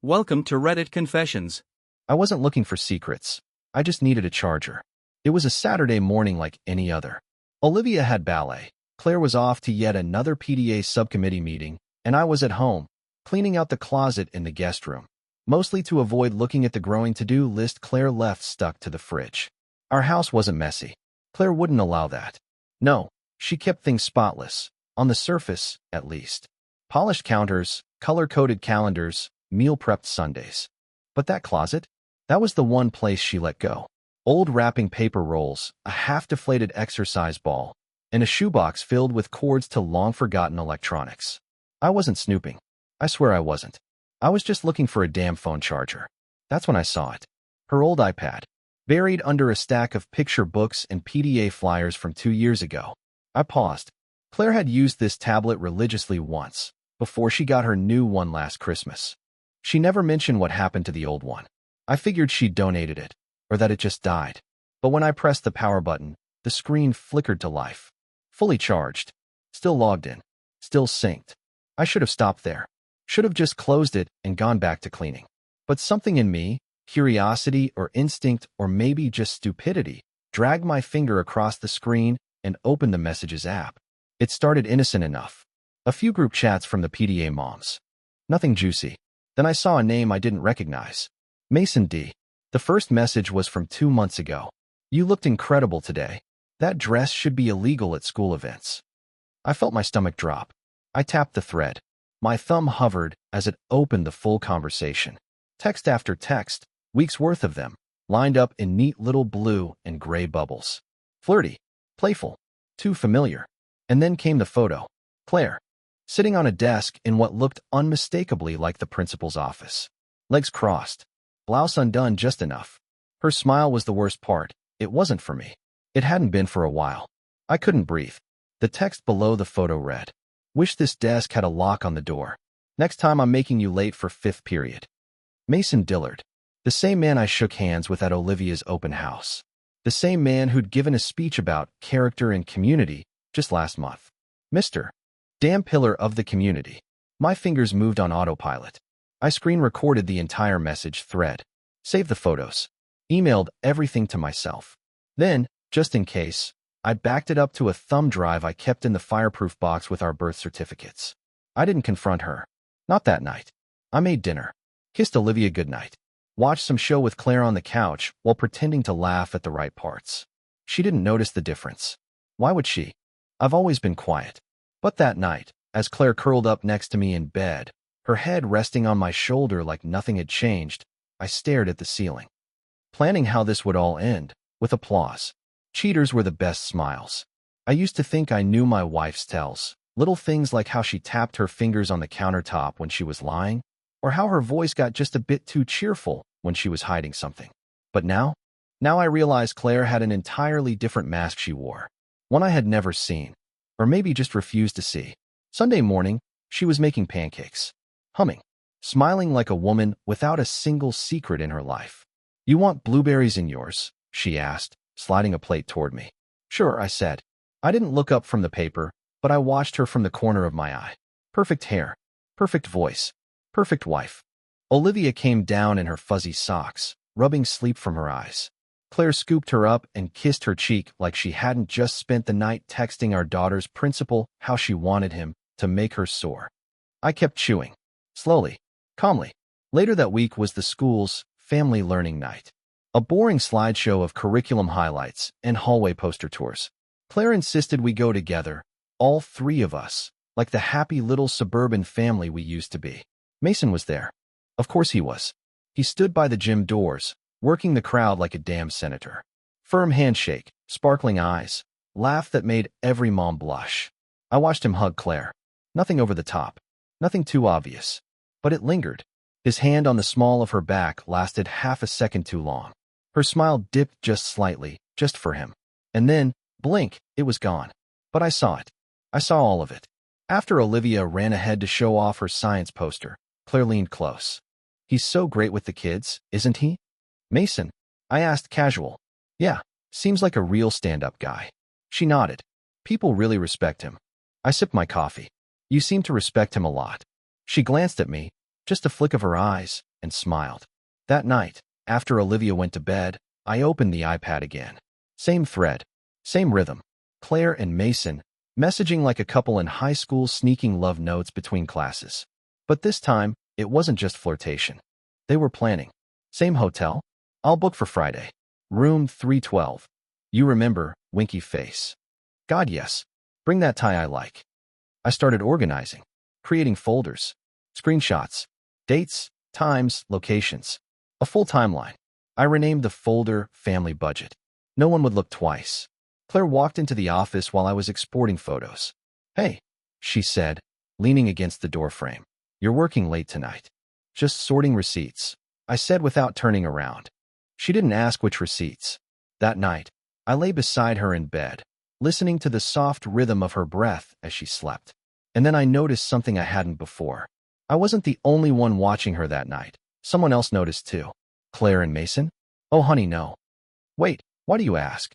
Welcome to Reddit Confessions. I wasn't looking for secrets. I just needed a charger. It was a Saturday morning like any other. Olivia had ballet. Claire was off to yet another PTA subcommittee meeting, and I was at home, cleaning out the closet in the guest room. Mostly to avoid looking at the growing to-do list Claire left stuck to the fridge. Our house wasn't messy. Claire wouldn't allow that. No, she kept things spotless, on the surface, at least. Polished counters, color-coded calendars, meal-prepped Sundays. But that closet? That was the one place she let go. Old wrapping paper rolls, a half-deflated exercise ball, and a shoebox filled with cords to long-forgotten electronics. I wasn't snooping. I swear I wasn't. I was just looking for a damn phone charger. That's when I saw it. Her old iPad, buried under a stack of picture books and PTA flyers from 2 years ago. I paused. Claire had used this tablet religiously once, before she got her new one last Christmas. She never mentioned what happened to the old one. I figured she'd donated it, or that it just died. But when I pressed the power button, the screen flickered to life. Fully charged. Still logged in. Still synced. I should have stopped there. Should have just closed it and gone back to cleaning. But something in me, curiosity or instinct or maybe just stupidity, dragged my finger across the screen and opened the Messages app. It started innocent enough. A few group chats from the PTA moms. Nothing juicy. Then I saw a name I didn't recognize. Mason D. The first message was from 2 months ago. You looked incredible today. That dress should be illegal at school events. I felt my stomach drop. I tapped the thread. My thumb hovered as it opened the full conversation. Text after text, weeks worth of them, lined up in neat little blue and gray bubbles. Flirty, playful, too familiar. And then came the photo. Claire, sitting on a desk in what looked unmistakably like the principal's office. Legs crossed, blouse undone just enough. Her smile was the worst part. It wasn't for me. It hadn't been for a while. I couldn't breathe. The text below the photo read, "Wish this desk had a lock on the door. Next time I'm making you late for 5th period." Mason Dillard, the same man I shook hands with at Olivia's open house. The same man who'd given a speech about character and community just last month. Mr. Damn pillar of the community. My fingers moved on autopilot. I screen recorded the entire message thread. Saved the photos. Emailed everything to myself. Then, just in case, I backed it up to a thumb drive I kept in the fireproof box with our birth certificates. I didn't confront her. Not that night. I made dinner. Kissed Olivia goodnight. Watched some show with Claire on the couch while pretending to laugh at the right parts. She didn't notice the difference. Why would she? I've always been quiet. But that night, as Claire curled up next to me in bed, her head resting on my shoulder like nothing had changed, I stared at the ceiling. Planning how this would all end, with applause. Cheaters were the best smiles. I used to think I knew my wife's tells, little things like how she tapped her fingers on the countertop when she was lying, or how her voice got just a bit too cheerful when she was hiding something. But now I realized Claire had an entirely different mask she wore, one I had never seen. Or maybe just refused to see. Sunday morning, she was making pancakes. Humming. Smiling like a woman without a single secret in her life. "You want blueberries in yours?" she asked, sliding a plate toward me. "Sure," I said. I didn't look up from the paper, but I watched her from the corner of my eye. Perfect hair. Perfect voice. Perfect wife. Olivia came down in her fuzzy socks, rubbing sleep from her eyes. Claire scooped her up and kissed her cheek like she hadn't just spent the night texting our daughter's principal how she wanted him to make her sore. I kept chewing. Slowly. Calmly. Later that week was the school's family learning night. A boring slideshow of curriculum highlights and hallway poster tours. Claire insisted we go together, all 3 of us, like the happy little suburban family we used to be. Mason was there. Of course he was. He stood by the gym doors, working the crowd like a damn senator. Firm handshake, sparkling eyes, laugh that made every mom blush. I watched him hug Claire. Nothing over the top. Nothing too obvious. But it lingered. His hand on the small of her back lasted half a second too long. Her smile dipped just slightly, just for him. And then, blink, it was gone. But I saw it. I saw all of it. After Olivia ran ahead to show off her science poster, Claire leaned close. "He's so great with the kids, isn't he?" "Mason?" I asked casual. "Yeah, seems like a real stand-up guy." She nodded. "People really respect him." I sipped my coffee. "You seem to respect him a lot." She glanced at me, just a flick of her eyes, and smiled. That night, after Olivia went to bed, I opened the iPad again. Same thread, same rhythm. Claire and Mason, messaging like a couple in high school, sneaking love notes between classes. But this time, it wasn't just flirtation. They were planning. Same hotel. I'll book for Friday. Room 312. You remember, winky face. God, yes. Bring that tie I like. I started organizing, creating folders, screenshots, dates, times, locations, a full timeline. I renamed the folder Family Budget. No one would look twice. Claire walked into the office while I was exporting photos. Hey, she said, leaning against the doorframe. You're working late tonight. Just sorting receipts, I said without turning around. She didn't ask which receipts. That night, I lay beside her in bed, listening to the soft rhythm of her breath as she slept. And then I noticed something I hadn't before. I wasn't the only one watching her that night. Someone else noticed too. Claire and Mason? Oh, honey, no. Wait, why do you ask?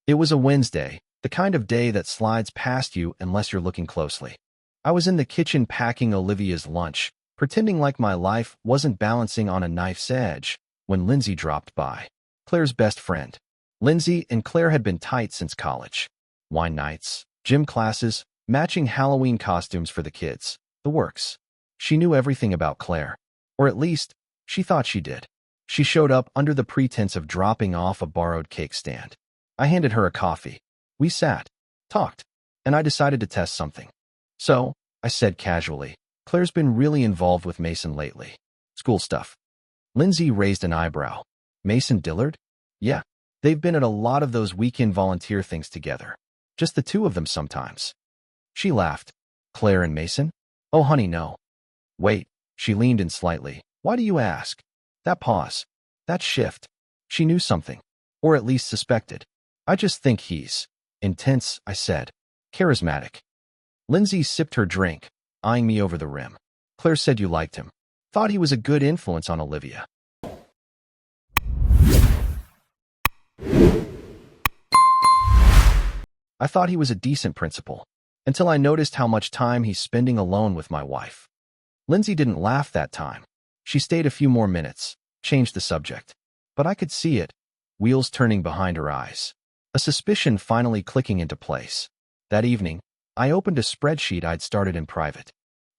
It was a Wednesday, the kind of day that slides past you unless you're looking closely. I was in the kitchen packing Olivia's lunch, pretending like my life wasn't balancing on a knife's edge, when Lindsay dropped by. Claire's best friend. Lindsay and Claire had been tight since college. Wine nights, gym classes, matching Halloween costumes for the kids, the works. She knew everything about Claire. Or at least, she thought she did. She showed up under the pretense of dropping off a borrowed cake stand. I handed her a coffee. We sat, talked, and I decided to test something. So, I said casually, Claire's been really involved with Mason lately. School stuff. Lindsay raised an eyebrow. Mason Dillard? Yeah, they've been at a lot of those weekend volunteer things together. Just the two of them sometimes. She laughed. Claire and Mason? Oh, honey, no. Wait, she leaned in slightly. Why do you ask? That pause. That shift. She knew something. Or at least suspected. I just think he's intense, I said. Charismatic. Lindsay sipped her drink, eyeing me over the rim. Claire said you liked him. Thought he was a good influence on Olivia. I thought he was a decent principal, until I noticed how much time he's spending alone with my wife. Lindsay didn't laugh that time. She stayed a few more minutes, changed the subject. But I could see it, wheels turning behind her eyes. A suspicion finally clicking into place. That evening, I opened a spreadsheet I'd started in private.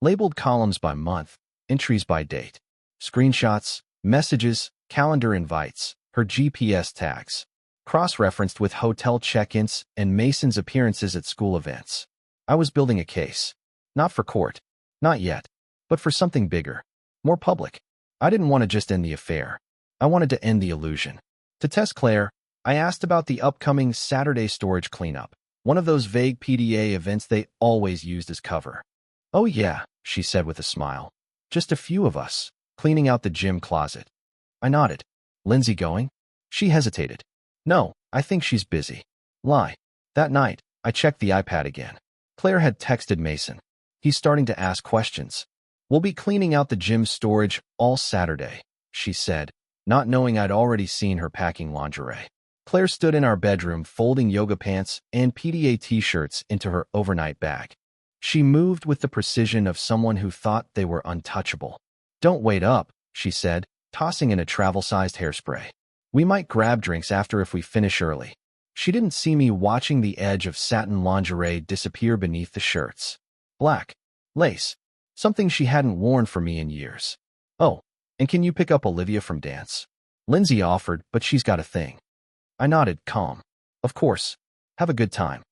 Labeled columns by month, entries by date. Screenshots, messages, calendar invites, her GPS tags. Cross-referenced with hotel check-ins and Mason's appearances at school events. I was building a case. Not for court. Not yet. But for something bigger. More public. I didn't want to just end the affair. I wanted to end the illusion. To test Claire, I asked about the upcoming Saturday storage cleanup, one of those vague PTA events they always used as cover. Oh yeah, she said with a smile. Just a few of us, cleaning out the gym closet. I nodded. Lindsay going? She hesitated. No, I think she's busy. Lie. That night, I checked the iPad again. Claire had texted Mason. He's starting to ask questions. We'll be cleaning out the gym storage all Saturday, she said, not knowing I'd already seen her packing lingerie. Claire stood in our bedroom folding yoga pants and PTA t-shirts into her overnight bag. She moved with the precision of someone who thought they were untouchable. Don't wait up, she said, tossing in a travel-sized hairspray. We might grab drinks after if we finish early. She didn't see me watching the edge of satin lingerie disappear beneath the shirts. Black. Lace. Something she hadn't worn for me in years. Oh, and can you pick up Olivia from dance? Lindsay offered, but she's got a thing. I nodded, calm. Of course. Have a good time.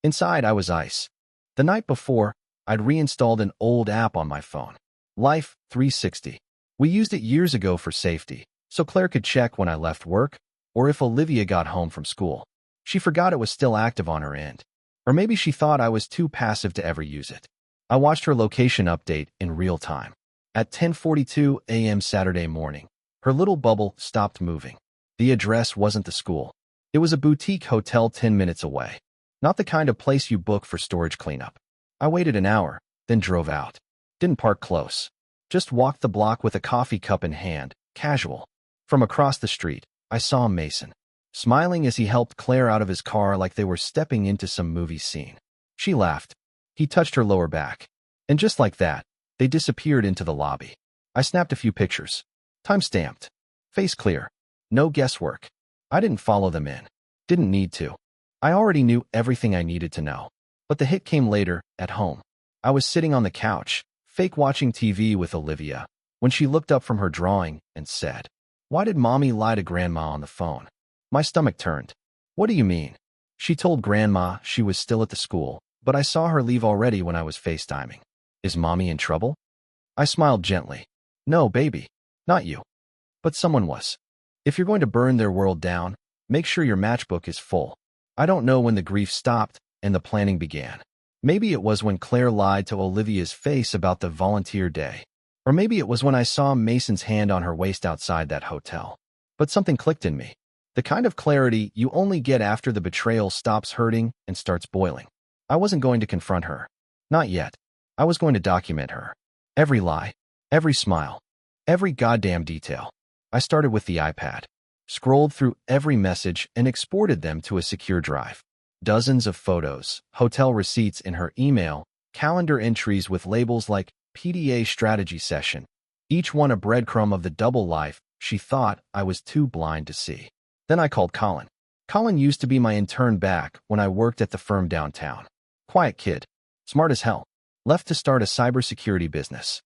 Inside, I was ice. The night before, I'd reinstalled an old app on my phone. Life 360. We used it years ago for safety, so Claire could check when I left work, or if Olivia got home from school. She forgot it was still active on her end. Or maybe she thought I was too passive to ever use it. I watched her location update in real time. At 10:42 a.m. Saturday morning, her little bubble stopped moving. The address wasn't the school. It was a boutique hotel 10 minutes away. Not the kind of place you book for storage cleanup. I waited an hour, then drove out. Didn't park close. Just walked the block with a coffee cup in hand, casual. From across the street, I saw Mason, smiling as he helped Claire out of his car like they were stepping into some movie scene. She laughed. He touched her lower back. And just like that, they disappeared into the lobby. I snapped a few pictures. Time-stamped. Face clear. No guesswork. I didn't follow them in. Didn't need to. I already knew everything I needed to know. But the hit came later, at home. I was sitting on the couch, fake watching TV with Olivia, when she looked up from her drawing and said, "Why did Mommy lie to Grandma on the phone?" My stomach turned. "What do you mean?" She told Grandma she was still at the school, but I saw her leave already when I was FaceTiming. Is Mommy in trouble? I smiled gently. No, baby. Not you. But someone was. If you're going to burn their world down, make sure your matchbook is full. I don't know when the grief stopped and the planning began. Maybe it was when Claire lied to Olivia's face about the volunteer day. Or maybe it was when I saw Mason's hand on her waist outside that hotel. But something clicked in me. The kind of clarity you only get after the betrayal stops hurting and starts boiling. I wasn't going to confront her. Not yet. I was going to document her. Every lie. Every smile. Every goddamn detail. I started with the iPad. Scrolled through every message and exported them to a secure drive. Dozens of photos, hotel receipts in her email, calendar entries with labels like PTA strategy session, each one a breadcrumb of the double life she thought I was too blind to see. Then I called Colin. Colin used to be my intern back when I worked at the firm downtown. Quiet kid. Smart as hell. Left to start a cybersecurity business.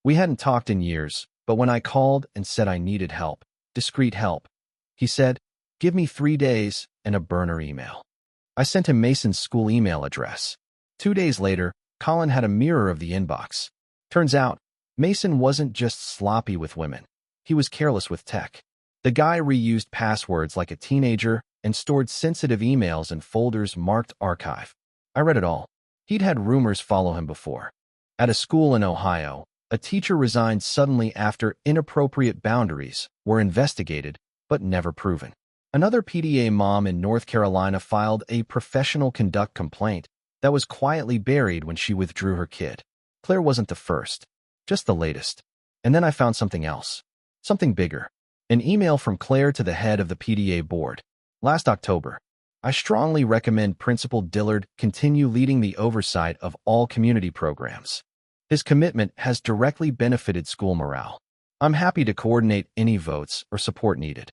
We hadn't talked in years, but when I called and said I needed help, discreet help, he said, "Give me 3 days and a burner email." I sent him Mason's school email address. 2 days later, Colin had a mirror of the inbox. Turns out, Mason wasn't just sloppy with women. He was careless with tech. The guy reused passwords like a teenager and stored sensitive emails in folders marked archive. I read it all. He'd had rumors follow him before. At a school in Ohio, a teacher resigned suddenly after inappropriate boundaries were investigated but never proven. Another PTA mom in North Carolina filed a professional conduct complaint that was quietly buried when she withdrew her kid. Claire wasn't the first, just the latest. And then I found something else. Something bigger. An email from Claire to the head of the PTA board. Last October. I strongly recommend Principal Dillard continue leading the oversight of all community programs. His commitment has directly benefited school morale. I'm happy to coordinate any votes or support needed.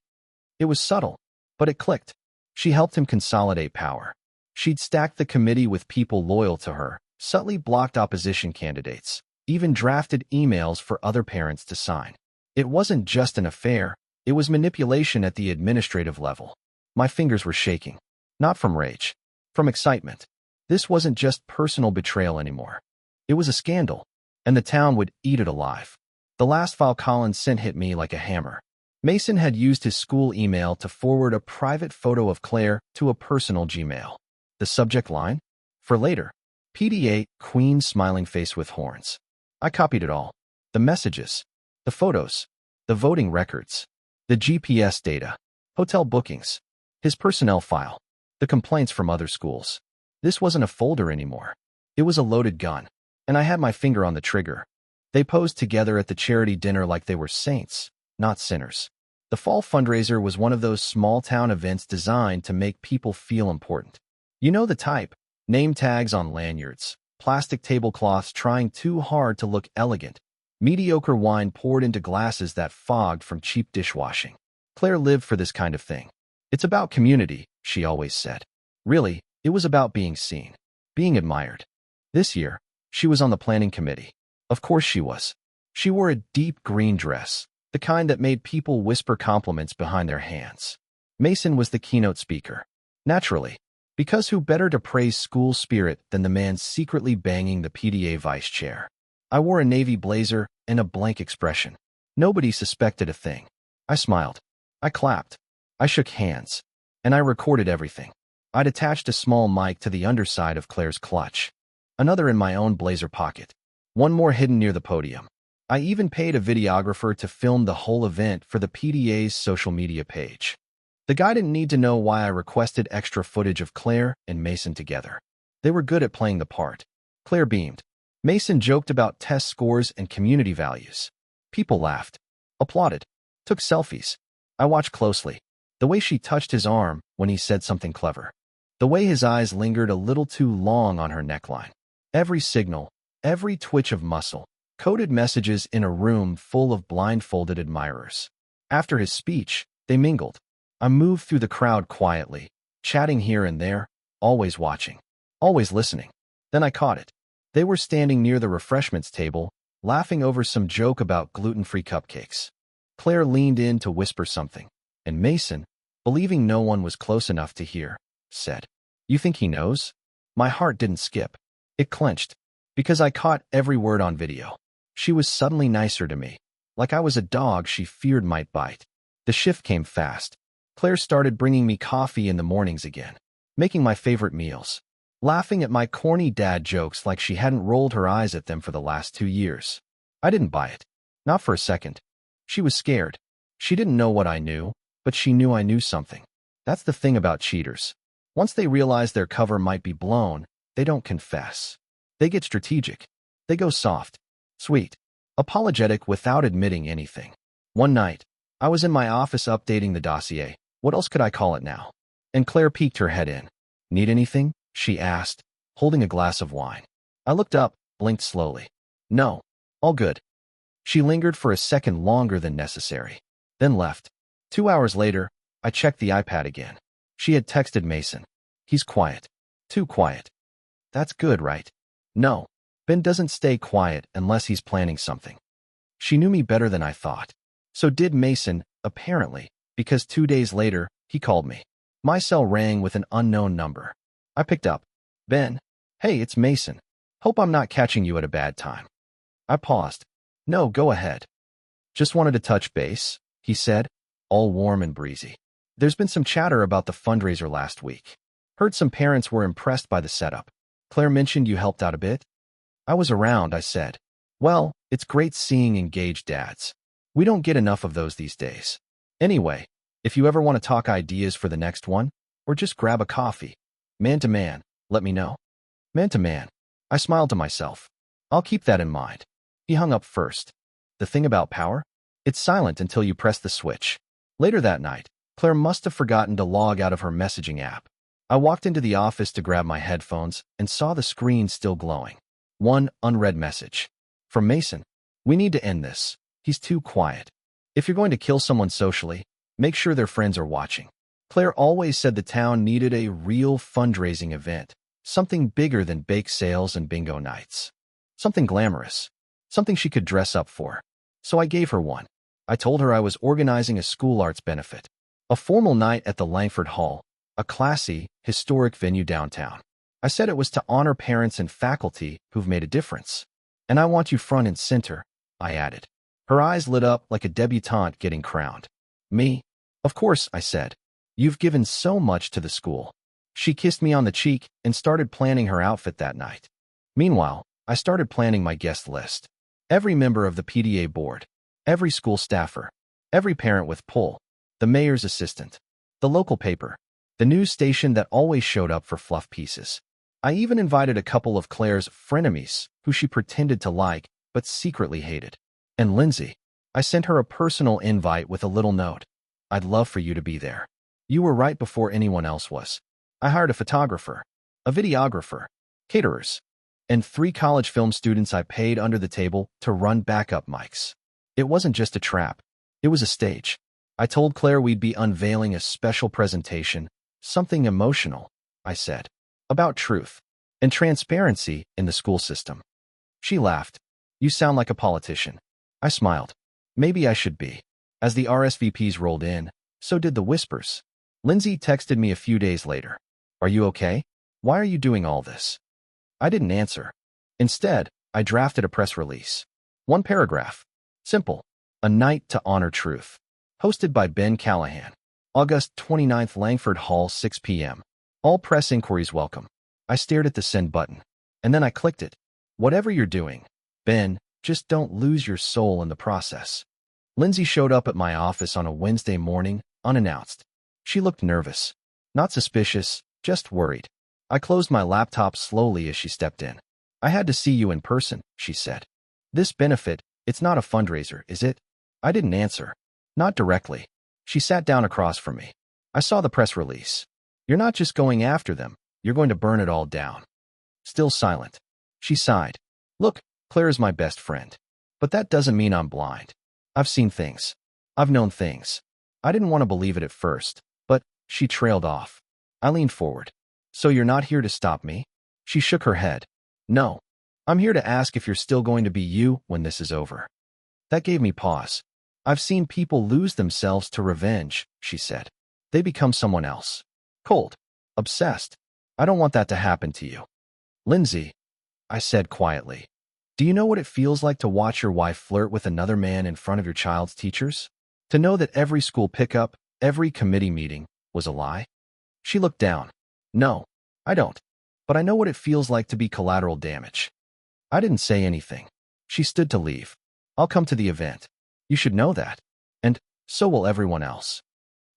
It was subtle, but it clicked. She helped him consolidate power. She'd stacked the committee with people loyal to her, subtly blocked opposition candidates, even drafted emails for other parents to sign. It wasn't just an affair, it was manipulation at the administrative level. My fingers were shaking. Not from rage. From excitement. This wasn't just personal betrayal anymore. It was a scandal, and the town would eat it alive. The last file Colin sent hit me like a hammer. Mason had used his school email to forward a private photo of Claire to a personal Gmail. The subject line? For later. PTA, Queen smiling face with horns. I copied it all. The messages. The photos. The voting records. The GPS data. Hotel bookings. His personnel file. The complaints from other schools. This wasn't a folder anymore. It was a loaded gun. And I had my finger on the trigger. They posed together at the charity dinner like they were saints, not sinners. The fall fundraiser was one of those small-town events designed to make people feel important. You know the type. Name tags on lanyards, plastic tablecloths trying too hard to look elegant, mediocre wine poured into glasses that fogged from cheap dishwashing. Claire lived for this kind of thing. It's about community, she always said. Really, it was about being seen, being admired. This year, she was on the planning committee. Of course she was. She wore a deep green dress, the kind that made people whisper compliments behind their hands. Mason was the keynote speaker. Naturally, because who better to praise school spirit than the man secretly banging the PTA vice chair? I wore a navy blazer and a blank expression. Nobody suspected a thing. I smiled. I clapped. I shook hands. And I recorded everything. I'd attached a small mic to the underside of Claire's clutch. Another in my own blazer pocket. One more hidden near the podium. I even paid a videographer to film the whole event for the PTA's social media page. The guy didn't need to know why I requested extra footage of Claire and Mason together. They were good at playing the part. Claire beamed. Mason joked about test scores and community values. People laughed, applauded, took selfies. I watched closely. The way she touched his arm when he said something clever. The way his eyes lingered a little too long on her neckline. Every signal, every twitch of muscle, Coded messages in a room full of blindfolded admirers. After his speech, they mingled. I moved through the crowd quietly, chatting here and there, always watching, always listening. Then I caught it. They were standing near the refreshments table, laughing over some joke about gluten-free cupcakes. Claire leaned in to whisper something, and Mason, believing no one was close enough to hear, said, "You think he knows?" My heart didn't skip. It clenched, because I caught every word on video. She was suddenly nicer to me, like I was a dog she feared might bite. The shift came fast. Claire started bringing me coffee in the mornings again, making my favorite meals, laughing at my corny dad jokes like she hadn't rolled her eyes at them for the last 2 years. I didn't buy it. Not for a second. She was scared. She didn't know what I knew, but she knew I knew something. That's the thing about cheaters. Once they realize their cover might be blown, they don't confess. They get strategic. They go soft, sweet, apologetic without admitting anything. One night, I was in my office updating the dossier. What else could I call it now? And Claire peeked her head in. "Need anything?" she asked, holding a glass of wine. I looked up, blinked slowly. "No, all good." She lingered for a second longer than necessary, then left. 2 hours later, I checked the iPad again. She had texted Mason. "He's quiet. Too quiet." That's good, right? No, Ben doesn't stay quiet unless he's planning something. She knew me better than I thought. So did Mason, apparently, because 2 days later, he called me. My cell rang with an unknown number. I picked up. "Ben, hey, it's Mason. Hope I'm not catching you at a bad time." I paused. "No, go ahead." "Just wanted to touch base," he said, all warm and breezy. "There's been some chatter about the fundraiser last week. Heard some parents were impressed by the setup. Claire mentioned you helped out a bit." "I was around," I said. "Well, it's great seeing engaged dads. We don't get enough of those these days. Anyway, if you ever want to talk ideas for the next one, or just grab a coffee, man to man, let me know." Man to man. I smiled to myself. I'll keep that in mind. He hung up first. The thing about power? It's silent until you press the switch. Later that night, Claire must have forgotten to log out of her messaging app. I walked into the office to grab my headphones and saw the screen still glowing. One unread message. From Mason. "We need to end this. He's too quiet. If you're going to kill someone socially, make sure their friends are watching." Claire always said the town needed a real fundraising event, something bigger than bake sales and bingo nights. Something glamorous. Something she could dress up for. So I gave her one. I told her I was organizing a school arts benefit. A formal night at the Langford Hall, a classy, historic venue downtown. I said it was to honor parents and faculty who've made a difference. "And I want you front and center," I added. Her eyes lit up like a debutante getting crowned. "Me? Of course," I said. "You've given so much to the school." She kissed me on the cheek and started planning her outfit that night. Meanwhile, I started planning my guest list. Every member of the PTA board, every school staffer, every parent with pull, the mayor's assistant, the local paper, the news station that always showed up for fluff pieces. I even invited a couple of Claire's frenemies who she pretended to like but secretly hated. And Lindsay. I sent her a personal invite with a little note. "I'd love for you to be there. You were right before anyone else was." I hired a photographer, a videographer, caterers, and 3 college film students I paid under the table to run backup mics. It wasn't just a trap. It was a stage. I told Claire we'd be unveiling a special presentation, something emotional, I said, about truth and transparency in the school system. She laughed. "You sound like a politician." I smiled. Maybe I should be. As the RSVPs rolled in, so did the whispers. Lindsay texted me a few days later. "Are you okay? Why are you doing all this?" I didn't answer. Instead, I drafted a press release. 1 paragraph. Simple. A night to honor truth. Hosted by Ben Callahan. August 29th, Langford Hall, 6 p.m. All press inquiries welcome. I stared at the send button, and then I clicked it. "Whatever you're doing, Ben, just don't lose your soul in the process." Lindsay showed up at my office on a Wednesday morning, unannounced. She looked nervous. Not suspicious, just worried. I closed my laptop slowly as she stepped in. "I had to see you in person," she said. "This benefit, it's not a fundraiser, is it?" I didn't answer. Not directly. She sat down across from me. "I saw the press release. You're not just going after them, you're going to burn it all down." Still silent. She sighed. "Look, Claire is my best friend. But that doesn't mean I'm blind. I've seen things. I've known things. I didn't want to believe it at first, but she trailed off. I leaned forward. So you're not here to stop me? She shook her head. No. I'm here to ask if you're still going to be you when this is over. That gave me pause. I've seen people lose themselves to revenge, she said. They become someone else. Cold. Obsessed. I don't want that to happen to you. Lindsay, I said quietly. Do you know what it feels like to watch your wife flirt with another man in front of your child's teachers? To know that every school pickup, every committee meeting, was a lie? She looked down. No, I don't. But I know what it feels like to be collateral damage. I didn't say anything. She stood to leave. I'll come to the event. You should know that. And so will everyone else.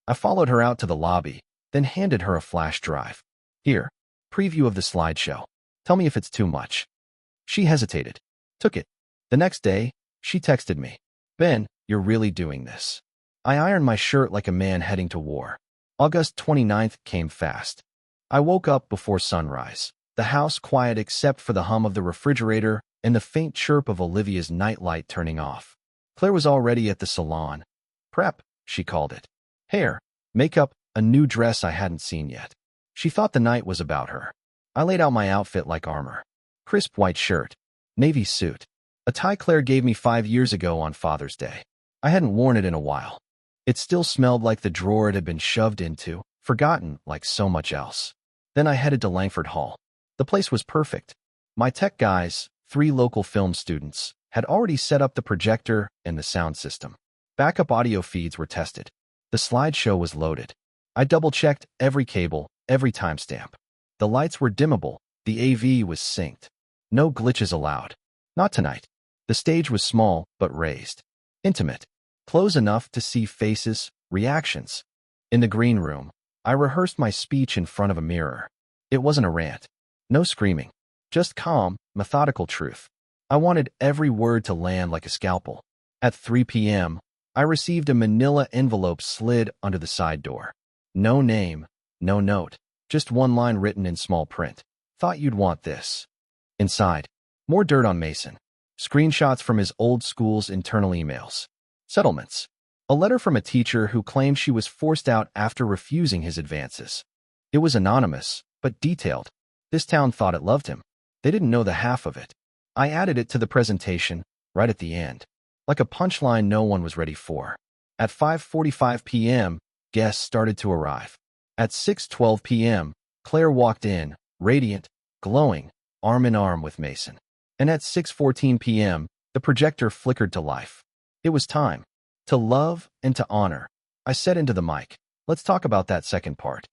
I followed her out to the lobby, then handed her a flash drive. Here, preview of the slideshow. Tell me if it's too much. She hesitated. Took it. The next day, she texted me. Ben, you're really doing this. I ironed my shirt like a man heading to war. August 29th came fast. I woke up before sunrise. The house quiet except for the hum of the refrigerator and the faint chirp of Olivia's nightlight turning off. Claire was already at the salon. Prep, she called it. Hair, makeup, a new dress I hadn't seen yet. She thought the night was about her. I laid out my outfit like armor. Crisp white shirt, navy suit, a tie Claire gave me 5 years ago on Father's Day. I hadn't worn it in a while. It still smelled like the drawer it had been shoved into, forgotten like so much else. Then I headed to Langford Hall. The place was perfect. My tech guys, 3 local film students, had already set up the projector and the sound system. Backup audio feeds were tested. The slideshow was loaded. I double-checked every cable, every timestamp. The lights were dimmable. The AV was synced. No glitches allowed. Not tonight. The stage was small but raised. Intimate. Close enough to see faces, reactions. In the green room, I rehearsed my speech in front of a mirror. It wasn't a rant. No screaming. Just calm, methodical truth. I wanted every word to land like a scalpel. At 3 p.m., I received a manila envelope slid under the side door. No name, no note, just one line written in small print. Thought you'd want this. Inside, more dirt on Mason. Screenshots from his old school's internal emails. Settlements. A letter from a teacher who claimed she was forced out after refusing his advances. It was anonymous, but detailed. This town thought it loved him. They didn't know the half of it. I added it to the presentation, right at the end. Like a punchline no one was ready for. At 5:45 p.m., guests started to arrive. At 6:12 p.m., Claire walked in, radiant, glowing, arm in arm with Mason. And at 6:14 p.m., the projector flickered to life. It was time. To love and to honor. I said into the mic, let's talk about that second part.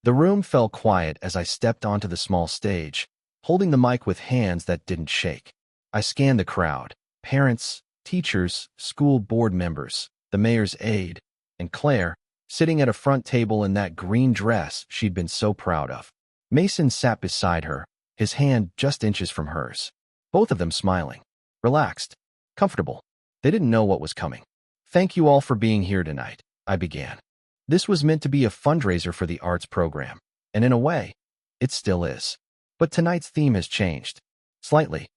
The room fell quiet as I stepped onto the small stage, holding the mic with hands that didn't shake. I scanned the crowd. Parents, teachers, school board members, the mayor's aide, and Claire, sitting at a front table in that green dress she'd been so proud of. Mason sat beside her, his hand just inches from hers. Both of them smiling. Relaxed. Comfortable. They didn't know what was coming. Thank you all for being here tonight, I began. This was meant to be a fundraiser for the arts program, and in a way, it still is. But tonight's theme has changed. Slightly.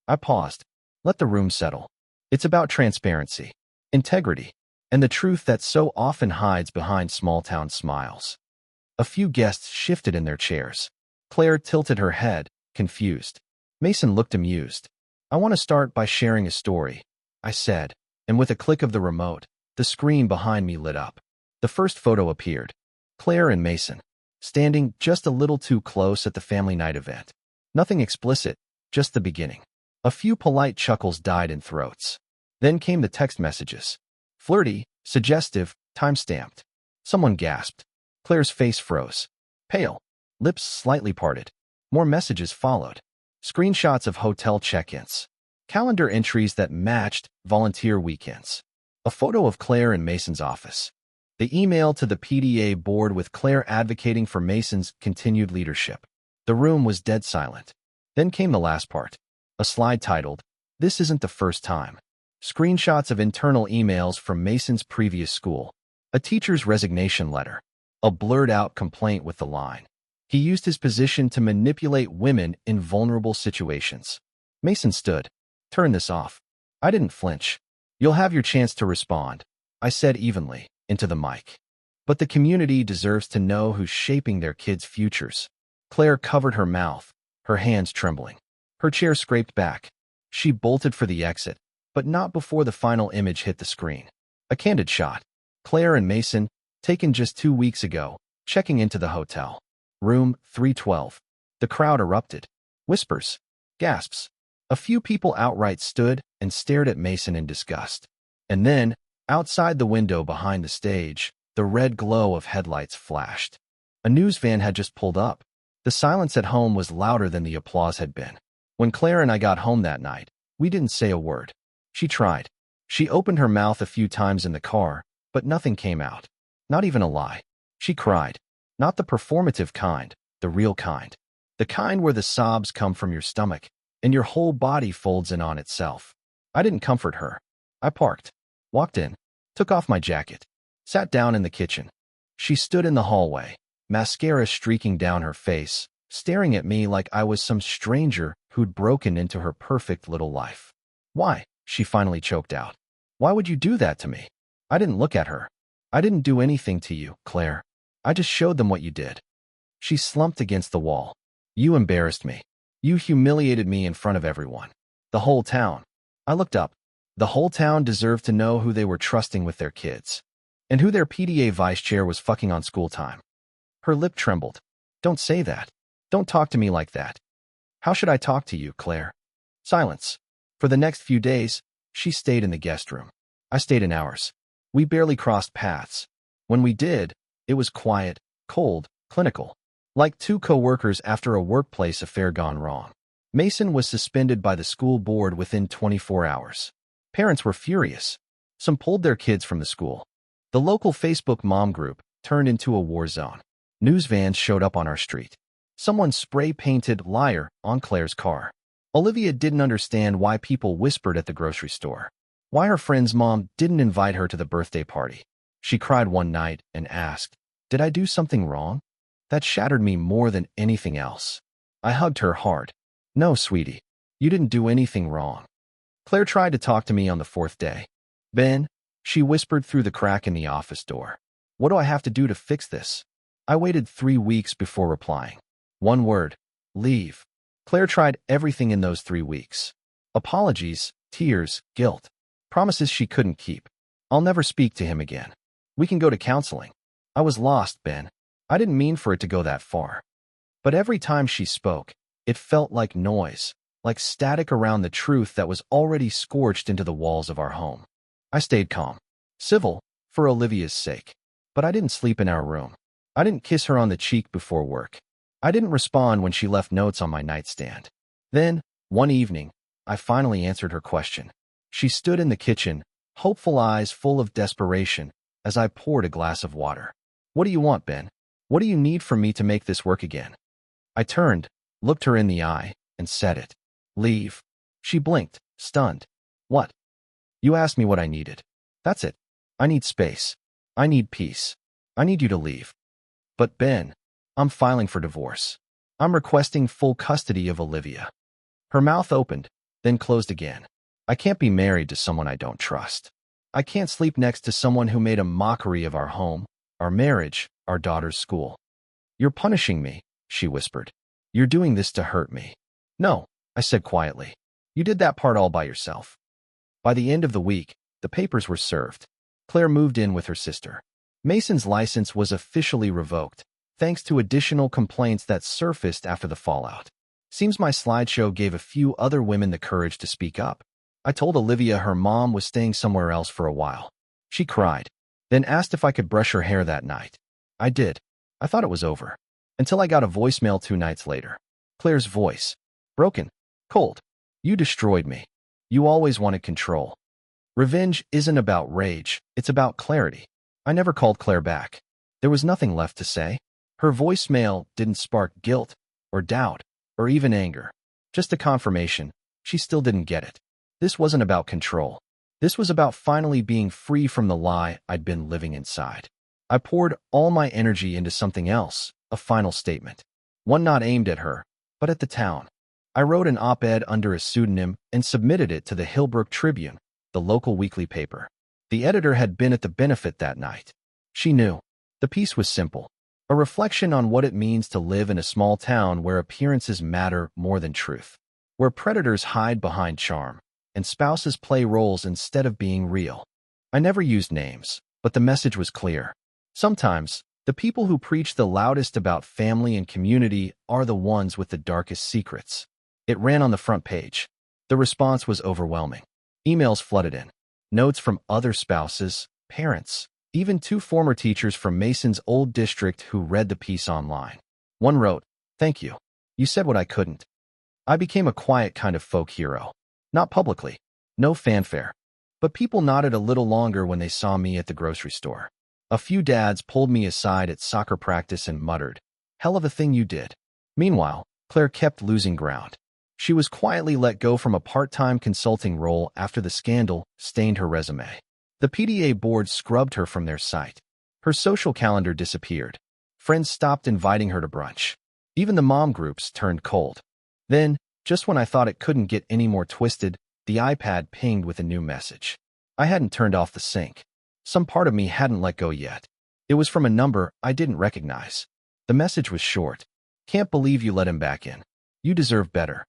I paused. Let the room settle. It's about transparency, integrity, and the truth that so often hides behind small-town smiles. A few guests shifted in their chairs. Claire tilted her head, confused. Mason looked amused. I want to start by sharing a story, I said, and with a click of the remote, the screen behind me lit up. The first photo appeared. Claire and Mason, standing just a little too close at the family night event. Nothing explicit, just the beginning. A few polite chuckles died in throats. Then came the text messages. Flirty, suggestive, time-stamped. Someone gasped. Claire's face froze. Pale. Lips slightly parted. More messages followed. Screenshots of hotel check-ins. Calendar entries that matched volunteer weekends. A photo of Claire in Mason's office. The email to the PTA board with Claire advocating for Mason's continued leadership. The room was dead silent. Then came the last part. A slide titled, "This isn't the first time." Screenshots of internal emails from Mason's previous school. A teacher's resignation letter. A blurred-out complaint with the line, "He used his position to manipulate women in vulnerable situations." Mason stood. "Turn this off." I didn't flinch. You'll have your chance to respond, I said evenly, into the mic. But the community deserves to know who's shaping their kids' futures. Claire covered her mouth, her hands trembling. Her chair scraped back. She bolted for the exit, but not before the final image hit the screen. A candid shot. Claire and Mason, taken just 2 weeks ago, checking into the hotel. Room 312. The crowd erupted. Whispers. Gasps. A few people outright stood and stared at Mason in disgust. And then, outside the window behind the stage, the red glow of headlights flashed. A news van had just pulled up. The silence at home was louder than the applause had been. When Claire and I got home that night, we didn't say a word. She tried. She opened her mouth a few times in the car, but nothing came out. Not even a lie. She cried. Not the performative kind, the real kind. The kind where the sobs come from your stomach, and your whole body folds in on itself. I didn't comfort her. I parked, walked in, took off my jacket, sat down in the kitchen. She stood in the hallway, mascara streaking down her face, staring at me like I was some stranger who'd broken into her perfect little life. Why? She finally choked out. Why would you do that to me? I didn't look at her. I didn't do anything to you, Claire. I just showed them what you did. She slumped against the wall. You embarrassed me. You humiliated me in front of everyone. The whole town. I looked up. The whole town deserved to know who they were trusting with their kids, and who their PTA vice chair was fucking on school time. Her lip trembled. Don't say that. Don't talk to me like that. How should I talk to you, Claire? Silence. For the next few days, she stayed in the guest room. I stayed in ours. We barely crossed paths. When we did, it was quiet, cold, clinical. Like two co-workers after a workplace affair gone wrong. Mason was suspended by the school board within 24 hours. Parents were furious. Some pulled their kids from the school. The local Facebook mom group turned into a war zone. News vans showed up on our street. Someone spray-painted "liar" on Claire's car. Olivia didn't understand why people whispered at the grocery store. Why her friend's mom didn't invite her to the birthday party. She cried one night and asked, "Did I do something wrong?" That shattered me more than anything else. I hugged her hard. No, sweetie, you didn't do anything wrong. Claire tried to talk to me on the 4th day. Ben, she whispered through the crack in the office door. What do I have to do to fix this? I waited 3 weeks before replying. One word. Leave. Claire tried everything in those 3 weeks. Apologies, tears, guilt. Promises she couldn't keep. I'll never speak to him again. We can go to counseling. I was lost, Ben. I didn't mean for it to go that far. But every time she spoke, it felt like noise, like static around the truth that was already scorched into the walls of our home. I stayed calm, civil, for Olivia's sake. But I didn't sleep in our room. I didn't kiss her on the cheek before work. I didn't respond when she left notes on my nightstand. Then, one evening, I finally answered her question. She stood in the kitchen, hopeful eyes full of desperation, as I poured a glass of water. What do you want, Ben? What do you need from me to make this work again? I turned, looked her in the eye, and said it. Leave. She blinked, stunned. What? You asked me what I needed. That's it. I need space. I need peace. I need you to leave. But Ben, I'm filing for divorce. I'm requesting full custody of Olivia. Her mouth opened, then closed again. I can't be married to someone I don't trust. I can't sleep next to someone who made a mockery of our home, our marriage, our daughter's school. You're punishing me, she whispered. You're doing this to hurt me. No, I said quietly. You did that part all by yourself. By the end of the week, the papers were served. Claire moved in with her sister. Mason's license was officially revoked, thanks to additional complaints that surfaced after the fallout. Seems my slideshow gave a few other women the courage to speak up. I told Olivia her mom was staying somewhere else for a while. She cried, then asked if I could brush her hair that night. I did. I thought it was over. Until I got a voicemail 2 nights later. Claire's voice. Broken. Cold. You destroyed me. You always wanted control. Revenge isn't about rage, it's about clarity. I never called Claire back. There was nothing left to say. Her voicemail didn't spark guilt, or doubt, or even anger. Just a confirmation. She still didn't get it. This wasn't about control. This was about finally being free from the lie I'd been living inside. I poured all my energy into something else, a final statement. One not aimed at her, but at the town. I wrote an op-ed under a pseudonym and submitted it to the Hillbrook Tribune, the local weekly paper. The editor had been at the benefit that night. She knew. The piece was simple, a reflection on what it means to live in a small town where appearances matter more than truth, where predators hide behind charm, and spouses play roles instead of being real. I never used names, but the message was clear. Sometimes, the people who preach the loudest about family and community are the ones with the darkest secrets. It ran on the front page. The response was overwhelming. Emails flooded in. Notes from other spouses, parents, even 2 former teachers from Mason's old district who read the piece online. One wrote, "Thank you. You said what I couldn't." I became a quiet kind of folk hero. Not publicly. No fanfare. But people nodded a little longer when they saw me at the grocery store. A few dads pulled me aside at soccer practice and muttered, "Hell of a thing you did." Meanwhile, Claire kept losing ground. She was quietly let go from a part-time consulting role after the scandal stained her resume. The PTA board scrubbed her from their site. Her social calendar disappeared. Friends stopped inviting her to brunch. Even the mom groups turned cold. Then, just when I thought it couldn't get any more twisted, the iPad pinged with a new message. I hadn't turned off the sync. Some part of me hadn't let go yet. It was from a number I didn't recognize. The message was short. "Can't believe you let him back in. You deserve better."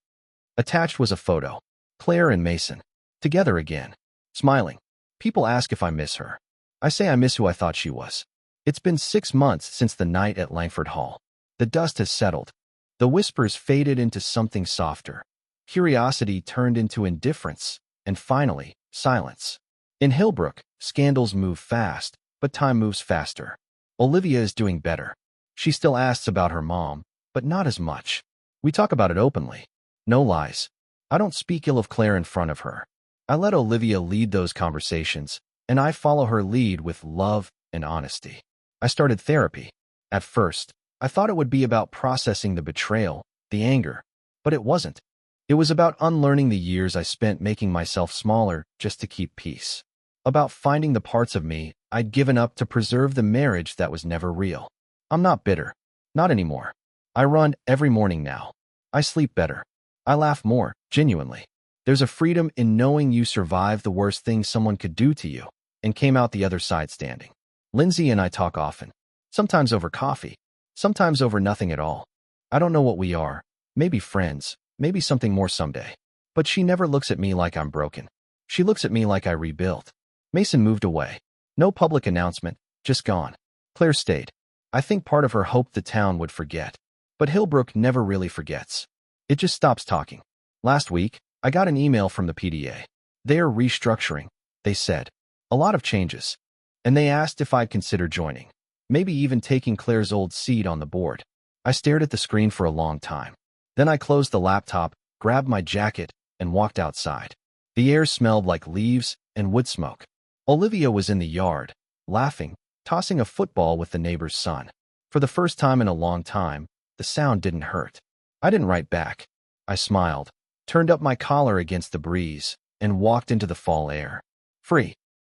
Attached was a photo. Claire and Mason. Together again. Smiling. People ask if I miss her. I say I miss who I thought she was. It's been 6 months since the night at Langford Hall. The dust has settled. The whispers faded into something softer. Curiosity turned into indifference, and finally, silence. In Hillbrook, scandals move fast, but time moves faster. Olivia is doing better. She still asks about her mom, but not as much. We talk about it openly. No lies. I don't speak ill of Claire in front of her. I let Olivia lead those conversations, and I follow her lead with love and honesty. I started therapy. At first, I thought it would be about processing the betrayal, the anger, but it wasn't. It was about unlearning the years I spent making myself smaller just to keep peace. About finding the parts of me I'd given up to preserve the marriage that was never real. I'm not bitter. Not anymore. I run every morning now. I sleep better. I laugh more, genuinely. There's a freedom in knowing you survived the worst thing someone could do to you and came out the other side standing. Lindsay and I talk often. Sometimes over coffee. Sometimes over nothing at all. I don't know what we are. Maybe friends. Maybe something more someday. But she never looks at me like I'm broken. She looks at me like I rebuilt. Mason moved away. No public announcement, just gone. Claire stayed. I think part of her hoped the town would forget. But Hillbrook never really forgets. It just stops talking. Last week, I got an email from the PTA. They are restructuring, they said. A lot of changes. And they asked if I'd consider joining. Maybe even taking Claire's old seat on the board. I stared at the screen for a long time. Then I closed the laptop, grabbed my jacket, and walked outside. The air smelled like leaves and wood smoke. Olivia was in the yard, laughing, tossing a football with the neighbor's son. For the first time in a long time, the sound didn't hurt. I didn't write back. I smiled, turned up my collar against the breeze, and walked into the fall air. Free.